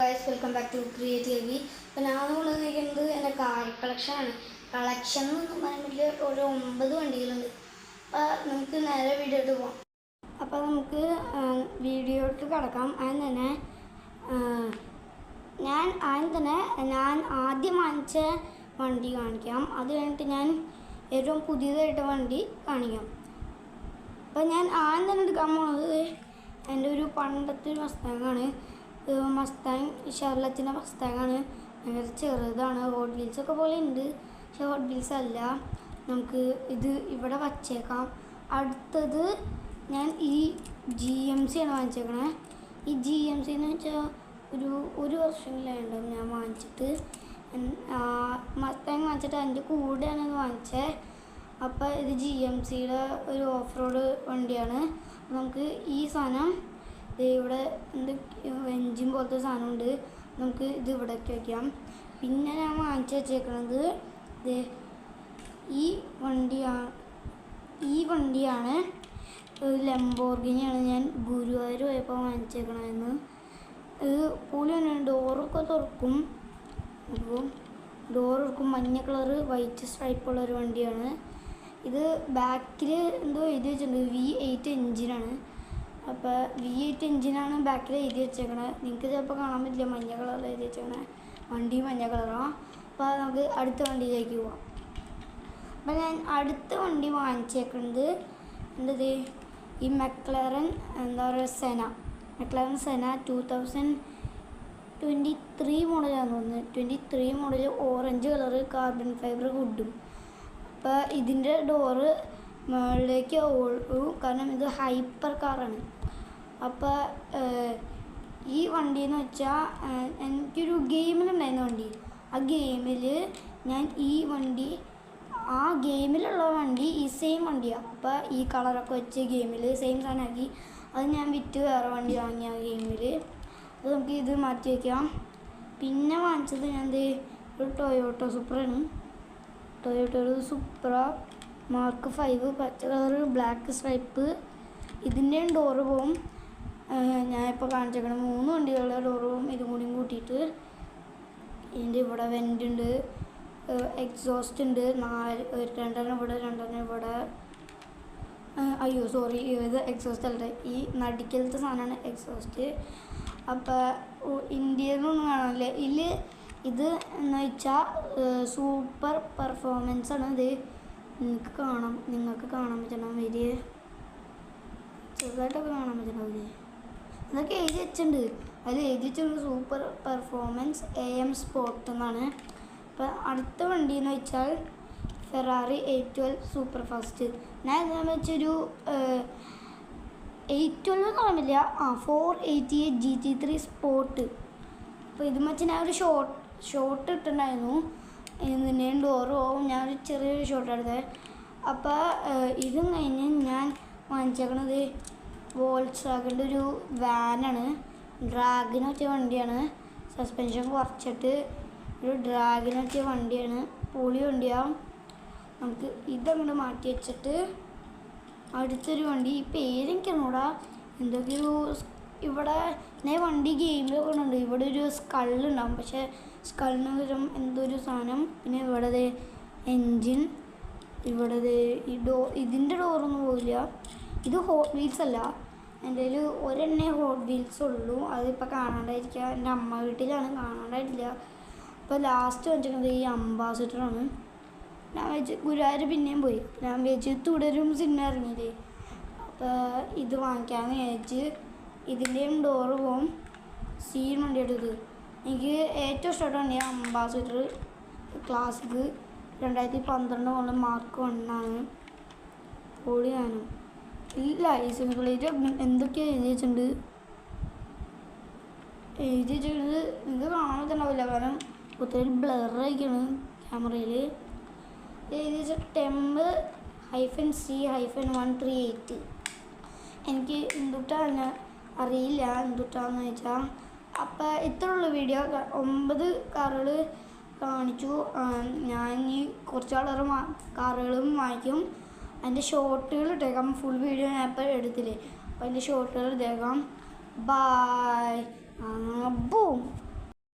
Guys, welcome back to Create TV. അപ്പോൾ ഞാനുള്ളത് എൻ്റെ കാർ കളക്ഷനാണ്. കളക്ഷൻ എന്ന് പറയുമ്പോൾ ഒരു 9 വണ്ടികളുണ്ട്. അപ്പോൾ നമുക്ക് നേരെ വീഡിയോട്ട് പോകാം. അപ്പോൾ നമുക്ക് വീഡിയോട്ട് കിടക്കാം. ഞാൻ ആദ്യം വാങ്ങിച്ച വണ്ടി കാണിക്കാം. അത് കഴിഞ്ഞിട്ട് ഞാൻ ഏറ്റവും പുതിയതായിട്ട് വണ്ടി കാണിക്കാം. അപ്പോൾ ഞാൻ ആദ്യം തന്നെ എടുക്കാൻ പോകുന്നത് എൻ്റെ ഒരു പണ്ടത്തെ ഒരു മസ്താങ്ങാണ്. മസ്താങ് ഷെർലറ്റിൻ്റെ മസ്താങ്ങാണ്. ഭയങ്കര ചെറുതാണ്. ഹോട്ട് വീൽസൊക്കെ പോലെ ഉണ്ട്, പക്ഷെ ഹോട്ട് വീൽസ് അല്ല. നമുക്ക് ഇത് ഇവിടെ വച്ചേക്കാം. അടുത്തത് ഞാൻ ഈ GMC ആണ് വാങ്ങിച്ചേക്കണേ. ഈ GMC എന്ന് വെച്ചാൽ ഒരു വർഷങ്ങളിലായിട്ടുണ്ടാവും ഞാൻ വാങ്ങിച്ചിട്ട്. മസ്താങ് വാങ്ങിച്ചിട്ട് അതിൻ്റെ കൂടെയാണ് ഇത് വാങ്ങിച്ചത്. അപ്പോൾ ഇത് GMCയുടെ ഒരു ഓഫ് റോഡ് വണ്ടിയാണ്. നമുക്ക് ഈ സാധനം ഇവിടെ എൻജിൻ പോലത്തെ സാധനമുണ്ട്. നമുക്ക് ഇത് ഇവിടേക്ക് വയ്ക്കാം. പിന്നെ ഞാൻ വാങ്ങിച്ചു വെച്ചേക്കുന്നത് ഈ വണ്ടിയാണ് ലംബോർഗിനിയാണ്. ഞാൻ ഗുരുവായൂർ പോയപ്പോൾ വാങ്ങിച്ചേക്കണമെന്ന്. ഇത് പുളി തന്നെ ഡോറൊക്കെ തുറക്കും. മഞ്ഞ കളറ് വൈറ്റ് സ്ട്രൈപ്പുള്ളൊരു വണ്ടിയാണ്. ഇത് ബാക്കിൽ എന്തോ എഴുതി വെച്ചിട്ടുണ്ട്, V8 എൻജിനാണ്. അപ്പോൾ V8 എൻജിനാണ് ബാക്കിൽ എഴുതി വെച്ചേക്കണത്. നിങ്ങൾക്ക് ചിലപ്പോൾ കാണാൻ പറ്റില്ല, മഞ്ഞ കളറിൽ എഴുതി വെച്ചേക്കണേ. വണ്ടി മഞ്ഞ കളറാണ്. അപ്പോൾ നമുക്ക് അടുത്ത വണ്ടിയിലേക്ക് പോവാം. അപ്പോൾ ഞാൻ അടുത്ത വണ്ടി വാങ്ങിച്ചേക്കുന്നത് എന്തത് ഈ മെക്ലറൻ സെന 2023 മോഡലാണെന്ന് തോന്നുന്നത്. 23 model orange colour carbon fibre ഹുഡും. അപ്പോൾ ഇതിൻ്റെ ഡോറ് മുകളിലേക്ക് ഓടും, കാരണം ഇത് ഹൈപ്പർ കാറാണ്. അപ്പോൾ ഈ വണ്ടി എന്ന് വെച്ചാൽ എനിക്കൊരു ഗെയിമിലുണ്ടായിരുന്ന വണ്ടി. ആ ഗെയിമിൽ ഞാൻ ഈ വണ്ടി ആ ഗെയിമിലുള്ള വണ്ടി ഈ സെയിം വണ്ടിയാണ്. അപ്പോൾ ഈ കളറൊക്കെ വെച്ച് ഗെയിമിൽ സെയിം സാധനമാക്കി അത് ഞാൻ വിറ്റ് വേറെ വണ്ടി വാങ്ങി ആ ഗെയിമിൽ. അത് നമുക്ക് ഇത് മാറ്റി വയ്ക്കാം. പിന്നെ വാങ്ങിച്ചത് ഞാൻ ഒരു ടൊയോട്ടോ സുപ്രയാണ്. ടൊയോട്ടോയുടെ സുപ്ര Mark 5 പച്ച കളറ് ബ്ലാക്ക് സ്ട്രൈപ്പ്. ഇതിൻ്റെയും ഡോറ് പോവും. ഞാനിപ്പോൾ കാണിച്ചേക്കണം 3 വണ്ടികളുടെ ഡോറ് പോവും. ഇതും കൂടിയും കൂട്ടിയിട്ട് ഇതിൻ്റെ ഇവിടെ വെൻ്റ് ഉണ്ട്, എക്സോസ്റ്റ് ഉണ്ട്. 2 ഇവിടെ 2 ഇവിടെ. അയ്യോ സോറി, ഇത് എക്സോസ്റ്റ് അല്ല, ഈ നടിക്കലത്തെ സാധനമാണ് എക്സോസ്റ്റ്. അപ്പോൾ ഇന്ത്യയിലൊന്നും കാണാനില്ല. ഇത് എന്ന് വെച്ചാൽ സൂപ്പർ പെർഫോമൻസ് ആണ്. ഇത് നിങ്ങൾക്ക് കാണാൻ പറ്റണം. വലിയ ചെറുതായിട്ടൊക്കെ കാണാൻ പറ്റണം. ഇതൊക്കെ എഴുതി വെച്ചിട്ടുണ്ട്. അതിൽ എഴുതി വെച്ചിട്ടുണ്ട് സൂപ്പർ പെർഫോമൻസ് AM സ്പോർട്ട് എന്നാണ്. അപ്പോൾ അടുത്ത വണ്ടി എന്ന് വെച്ചാൽ ഫെറാറി 812 സൂപ്പർ ഫാസ്റ്റ്. ഞാൻ എന്താണെന്ന് വെച്ചൊരു 812 എന്ന് പറയുന്നില്ല, 488 GT3 സ്പോർട്ട്. അപ്പോൾ ഇതും വെച്ച് ഞാൻ ഒരു ഷോർട്ട് ഇട്ടിട്ടുണ്ടായിരുന്നു. ഇതിൻ്റെയും ഡോറ് പോവും. ഞാനൊരു ചെറിയൊരു ഷോട്ട് എടുത്തത്. അപ്പോൾ ഇതും കഴിഞ്ഞ് ഞാൻ വാങ്ങിച്ചേക്കണത് വോൾക്സ്വാഗൻ്റെ ഒരു വാനാണ്. ഡ്രാഗിന് പറ്റിയ വണ്ടിയാണ്. സസ്പെൻഷൻ കുറച്ചിട്ട് ഒരു ഡ്രാഗിന് പറ്റിയ വണ്ടിയാണ്. പൊളി വണ്ടിയാവും. നമുക്ക് ഇതങ്ങോട്ട് മാറ്റി വെച്ചിട്ട് അടുത്തൊരു വണ്ടി, ഈ പേരെനിക്കറിഞ്ഞൂടാ, എന്തൊക്കെയൊരു ഇവിടെ ഞാൻ വണ്ടി ഗെയിമിലൊക്കെ ഉണ്ട്. ഇവിടെ ഒരു സ്കള്ളുണ്ടാവും, പക്ഷേ സ്കള്ളിന് പകരം എന്തൊരു സാധനം. പിന്നെ ഇവിടെ എൻജിൻ, ഇവിടെ ഇതിൻ്റെ ഡോറൊന്നും പോവില്ല. ഇത് ഹോട്ട് വീൽസ് അല്ല, എൻ്റെ കയ്യിൽ ഒരെണ്ണേ ഹോട്ട് വീൽസ് ഉള്ളൂ. അതിപ്പോൾ കാണാണ്ടായിരിക്കുക. എൻ്റെ അമ്മ വീട്ടിലാണ്, കാണാണ്ടായിട്ടില്ല. അപ്പോൾ ലാസ്റ്റ് വെച്ചിരിക്കുന്നത് ഈ അംബാസിഡറാണ്. ഞാൻ വെച്ച് ഗുരുവായൂർ പിന്നെയും പോയി. ഞാൻ വെച്ച് തുടരും സിനിമ ഇറങ്ങിയില്ലേ, അപ്പോൾ ഇത് വാങ്ങിക്കാമെന്ന് വിചാരിച്ച്. ഇതിൻ്റെയും ഡോറ് പോവും. സീൻ വണ്ടിയുടെ ഇത് എനിക്ക് ഏറ്റവും ഇഷ്ടപ്പെട്ട വണ്ടിയാണ് അംബാസിഡർ ക്ലാസിക്. 2012 മുതൽ Mark 1 ആണ്. പൊളിയാണ്. ഈ ലൈസൻസ് പ്ലേറ്റ് എന്തൊക്കെയാണ് എഴുതി വെച്ചിട്ടുണ്ട്. നിങ്ങൾക്ക് കാണാൻ പറ്റുന്നുണ്ടാവില്ല, കാരണം ഒത്തിരി ബ്ലറായിരിക്കണം ക്യാമറയിൽ. എഴുതി വെച്ചാൽ TEMP-C-138. എനിക്ക് എന്തുട്ടാണ് അറിയില്ല എന്തുട്ടാന്ന് വെച്ചാൽ. അപ്പോൾ ഇത്രയുള്ള വീഡിയോ. 9 കാറുകൾ കാണിച്ചു. ഞാൻ ഈ കുറച്ച് കാറുകളും വാങ്ങിക്കും. അതിൻ്റെ ഷോർട്ടുകൾ ഇട്ടേക്കാം. ഫുൾ വീഡിയോ ഞാൻ ഇപ്പോൾ എടുത്തില്ലേ, അപ്പോൾ അതിൻ്റെ ഷോർട്ടുകൾ ഇട്ടേക്കാം. ബൈ. Boom.